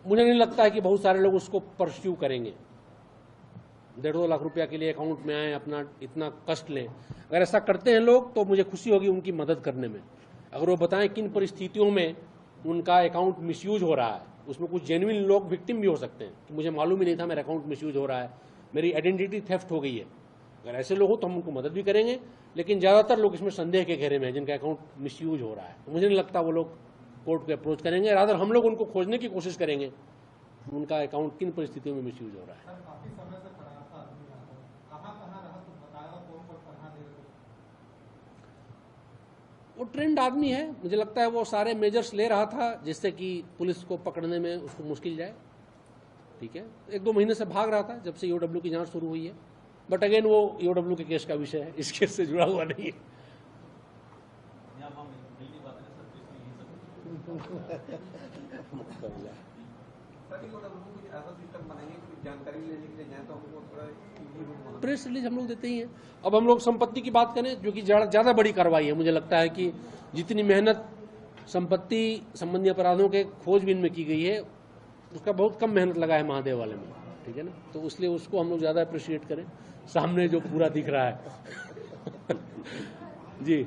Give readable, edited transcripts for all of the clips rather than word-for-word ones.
मुझे नहीं लगता है कि बहुत सारे लोग उसको परस्यू करेंगे। 1.5 लाख रुपया के लिए अकाउंट में आए, अपना इतना कष्ट लें। अगर ऐसा करते हैं लोग तो मुझे खुशी होगी उनकी मदद करने में। अगर वो बताएं किन परिस्थितियों में उनका अकाउंट मिसयूज हो रहा है, उसमें कुछ जेन्युइन लोग विक्टिम भी हो सकते हैं कि मुझे मालूम ही नहीं था मेरा अकाउंट मिसयूज हो रहा है, मेरी आइडेंटिटी थेफ्ट हो गई है। अगर ऐसे लोग हो तो हम उनको मदद भी करेंगे, लेकिन ज़्यादातर लोग इसमें संदेह के घेरे में हैं जिनका अकाउंट मिसयूज हो रहा है। तो मुझे नहीं लगता वो लोग कोर्ट को अप्रोच करेंगे। रादर हम लोग उनको खोजने की कोशिश करेंगे उनका अकाउंट किन परिस्थितियों में मिसयूज हो रहा है। वो ट्रेंड आदमी है, मुझे लगता है वो सारे मेजर्स ले रहा था जिससे कि पुलिस को पकड़ने में उसको मुश्किल जाए। ठीक है, 1-2 महीने से भाग रहा था जब से ईओडब्ल्यू की जांच शुरू हुई है। बट अगेन वो ईओडब्ल्यू के केस का विषय है, इस केस से जुड़ा हुआ नहीं है। प्रेस रिलीज हम लोग देते ही हैं। अब हम लोग संपत्ति की बात करें जो कि ज़्यादा बड़ी कार्रवाई है। मुझे लगता है कि जितनी मेहनत संपत्ति संबंधी अपराधों के खोजबीन में की गई है उसका बहुत कम मेहनत लगा है महादेव वाले में। ठीक है ना, तो इसलिए उसको हम लोग ज़्यादा अप्रिशिएट करें, सामने जो पूरा दिख रहा है। जी,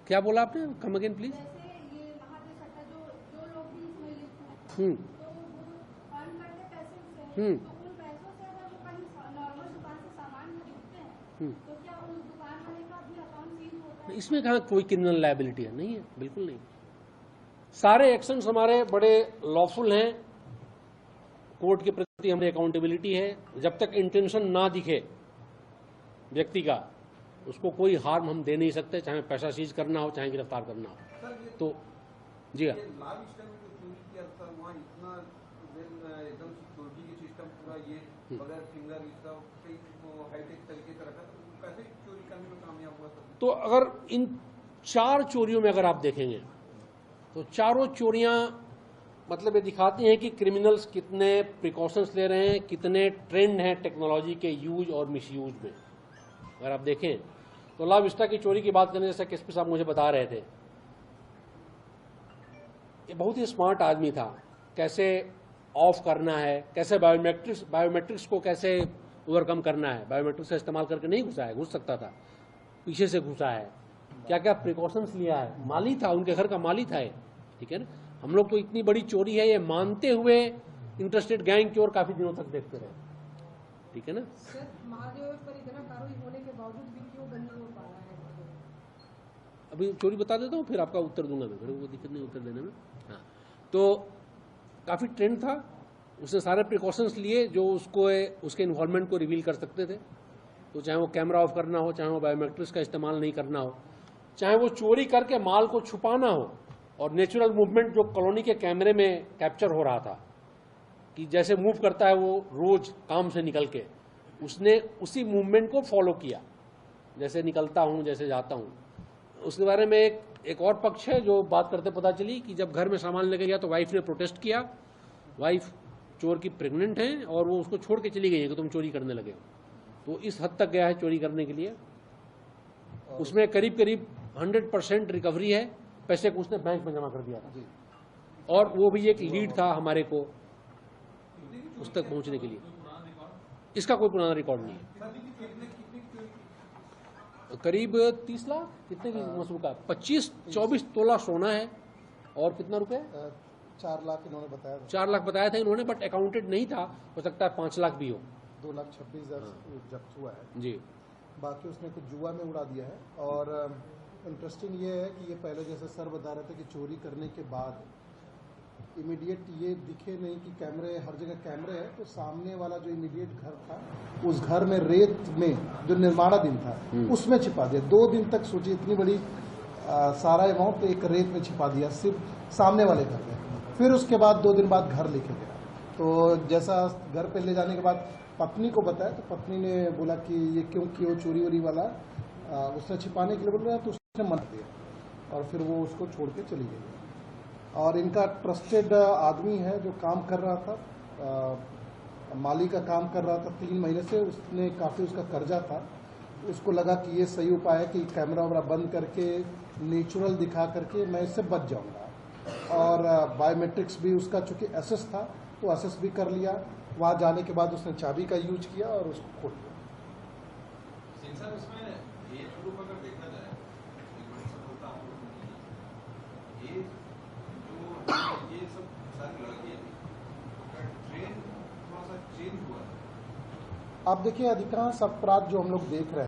क्या बोला आपने? Come again please. इसमें कहाँ कोई क्रिमिनल लायबिलिटी है? नहीं है, बिल्कुल नहीं। सारे एक्शंस हमारे बड़े लॉफुल हैं, कोर्ट के प्रति हमारी अकाउंटेबिलिटी है। जब तक इंटेंशन ना दिखे व्यक्ति का, उसको कोई हार्म हम दे नहीं सकते, चाहे पैसा सीज करना हो चाहे गिरफ्तार करना हो। तो जी हाँ, तो अगर इन 4 चोरियों में अगर आप देखेंगे तो चारों चोरियां मतलब ये दिखाती हैं कि क्रिमिनल्स कितने प्रिकॉशंस ले रहे हैं, कितने ट्रेंड हैं टेक्नोलॉजी के यूज और मिसयूज में। अगर आप देखें तो ला विस्टा की चोरी की बात करने जैसा एसपी साहब मुझे बता रहे थे, ये बहुत ही स्मार्ट आदमी था, कैसे ऑफ करना है, कैसे बायोमेट्रिक्स को कैसे ओवरकम करना है। बायोमेट्रिक्स का इस्तेमाल करके नहीं घुसा है, घुस सकता था, पीछे से घुसा है, क्या क्या प्रिकॉशंस लिया है। माली था, उनके घर का माली था ये। ठीक है ना, हम लोग तो इतनी बड़ी चोरी है ये मानते हुए इंटरेस्टेड गैंग की ओर काफी दिनों तक देखते रहे। ठीक है ना, सर महादेव पर इतना कार्रवाई होने के बावजूद भी क्यों बंद नहीं हो पा रहा है? अभी चोरी बता देता हूँ फिर आपका उत्तर दूंगा मैं, कोई दिक्कत नहीं उत्तर देने में। हाँ, तो काफी ट्रेंड था, उसने सारे प्रिकॉशंस लिए जो उसको उसके इन्वॉल्वमेंट को रिवील कर सकते थे। तो चाहे वो कैमरा ऑफ करना हो, चाहे वो बायोमेट्रिक्स का इस्तेमाल नहीं करना हो, चाहे वो चोरी करके माल को छुपाना हो, और नेचुरल मूवमेंट जो कॉलोनी के कैमरे में कैप्चर हो रहा था कि जैसे मूव करता है वो रोज काम से निकल के, उसने उसी मूवमेंट को फॉलो किया, जैसे निकलता हूं जैसे जाता हूं। उसके बारे में एक और पक्ष है जो बात करते पता चली कि जब घर में सामान लेके गया तो वाइफ ने प्रोटेस्ट किया, वाइफ चोर की प्रेग्नेंट है और वो उसको छोड़ के चली गई है कि तुम चोरी करने लगे हो। तो इस हद तक गया है चोरी करने के लिए। उसमें करीब 100% रिकवरी है, पैसे को उसने बैंक में जमा कर दिया था, और वो भी एक लीड था हमारे को उस तक पहुंचने के लिए। इसका कोई पुराना रिकॉर्ड नहीं है। करीब 30 लाख कितने की मसूल का 25-24 तोला सोना है, और कितना रुपए 4 लाख इन्होंने बताया, 4 लाख बताया था इन्होंने, बट अकाउंटेड नहीं था, हो सकता है 5 लाख भी हो। 2,26,000 जब्त हुआ है जी। बाकी उसने कुछ जुआ में उड़ा दिया है। और इंटरेस्टिंग ये है कि ये पहले जैसे सर बता रहे थे कि चोरी करने के बाद इमीडिएट ये दिखे नहीं कि कैमरे, हर जगह कैमरे है, तो सामने वाला जो इमीडिएट घर था उस घर में रेत में जो निर्माणाधीन था उसमें छिपा दिया। 2 दिन तक सोचिए इतनी बड़ी सारा अमाउंट एक रेत में छिपा दिया, सिर्फ सामने वाले घर में। फिर उसके बाद 2 दिन बाद घर लेके गया, तो जैसा घर पे ले जाने के बाद पत्नी को बताया तो पत्नी ने बोला कि ये क्यों किया चोरी वोरी वाला, उसने छिपाने के लिए बोल रहा, तो उसने मना दिया और फिर वो उसको छोड़ के चली गई। और इनका ट्रस्टेड आदमी है जो काम कर रहा था, माली का काम कर रहा था 3 महीने से, उसने काफ़ी उसका कर्जा था, उसको लगा कि ये सही उपाय है कि कैमरा वैमरा बंद करके नेचुरल दिखा करके मैं इससे बच जाऊंगा। और बायोमेट्रिक्स भी उसका चूंकि एसेस था तो एसेस भी कर लिया। वहाँ जाने के बाद उसने चाबी का यूज किया और उसको खोल लिया। सिंह साहब, इसमें एज ग्रुप अगर देखा जाए एक बड़ी सफलता आप लोगों ने की। एज जो ये सब सारी लड़कियां थी, ट्रेन थोड़ा सा चेंज हुआ है। आप देखिए अधिकांश अपराध जो हम लोग देख रहे हैं